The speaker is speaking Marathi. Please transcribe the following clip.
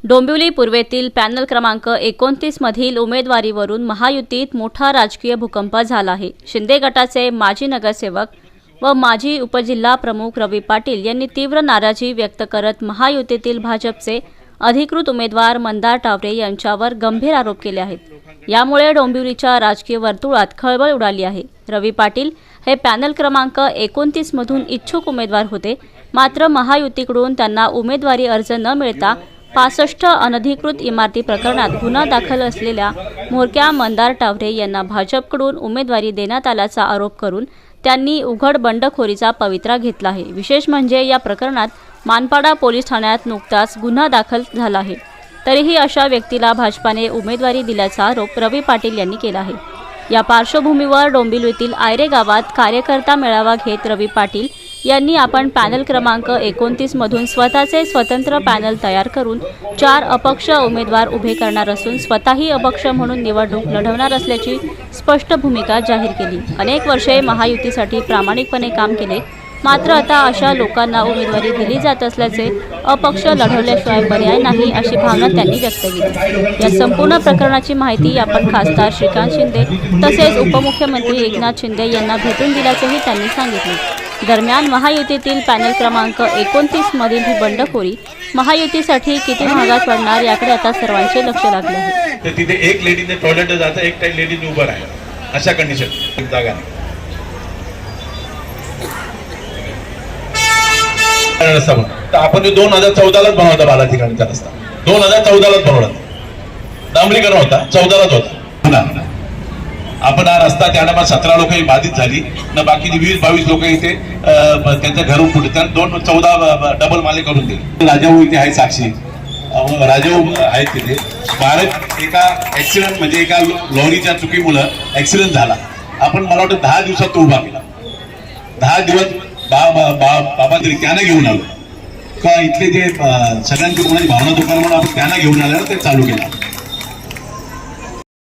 डोंबिवली पूर्वेतील पॅनल क्रमांक 29 मधील उमेदवारीवरून महायुतीत मोठा राजकीय भूकंप झाला आहे। शिंदे गटाचे माजी नगरसेवक व माजी उपजिल्हा प्रमुख रवी पाटील यांनी तीव्र नाराजी व्यक्त करत महायुतीतील भाजपचे अधिकृत उमेदवार मंदार टावरे यांच्यावर गंभीर आरोप केले आहेत। यामुळे डोंबिवलीच्या राजकीय वर्तुळात खळबळ उडाली आहे। रवी पाटील हे पॅनल क्रमांक 29 मधून इच्छुक उमेदवार होते, मात्र महायुतीकडून त्यांना उमेदवारी अर्ज न मिळता 65 अनधिकृत इमारती प्रकरणात गुन्हा दाखल असलेल्या म्होरक्या मंदार टावरे यांना भाजपकडून उमेदवारी देण्यात आल्याचा आरोप करून त्यांनी उघड बंडखोरीचा पवित्रा घेतला आहे। विशेष म्हणजे या प्रकरणात मानपाडा पोलीस ठाण्यात नुकताच गुन्हा दाखल झाला आहे। तरीही अशा व्यक्तीला भाजपाने उमेदवारी दिल्याचा आरोप रवी पाटील यांनी केला आहे। या पार्श्वभूमीवर डोंबिवलीतील आयरे गावात कार्यकर्ता मेळावा घेत रवी पाटील यांनी आपण पॅनल क्रमांक 29 मधून स्वतःचे स्वतंत्र पॅनल तयार करून 4 अपक्ष उमेदवार उभे करणार असून स्वतःही अपक्ष म्हणून निवडणूक लढवणार असल्याची स्पष्ट भूमिका जाहीर केली। अनेक वर्षे महायुतीसाठी प्रामाणिकपणे काम केले, मात्र आता अशा लोकांना उमेदवारी दिली जात असल्याचे अपक्ष लढवल्याशिवाय पर्याय नाही अशी भावना त्यांनी व्यक्त केली। या संपूर्ण प्रकरणाची माहिती आपण खासदार श्रीकांत शिंदे तसेच उपमुख्यमंत्री एकनाथ शिंदे यांना भेटून दिल्याचेही त्यांनी सांगितले। दरम्यान महायुतीतील पॅनल क्रमांक 29 मधील ही बंडखोरी महायुतीसाठी किती महागात पडणार याकडे आता सर्वांचे लक्ष लागले आहे। तर तिथे एक लेडीने टॉयलेट जातं, एक टाइम लेडीने उभं आहे, अशा कंडिशन जागा नाही। तर आपण 2014लाच बनवता बाला ठिकाणचा रस्ता, 2014लाच बनवला, डांबरीकरण होता, 14लाच होता। आपण हा रस्ता त्या टायमात 17 लोक बाधित झाली ना, बाकी 20-22 लोक इथे त्यांच्या घरून फुटले, त्यांना 14 डबल माले करून दिले। राजाभाऊ इथे आहे साक्षी, राजाभाऊ आहेत तिथे। भारत एका ऍक्सिडेंट म्हणजे एका लॉरीच्या चुकीमुळे ऍक्सिडेंट झाला, आपण मला वाटतं 10 दिवसात तो उभा केला। 10 दिवस बाबा तरी त्यांना घेऊन आलो का, इथले जे सगळ्यांची कोणाची भावना दुकान म्हणून आपण त्यांना घेऊन आल्यावर ते चालू केलं।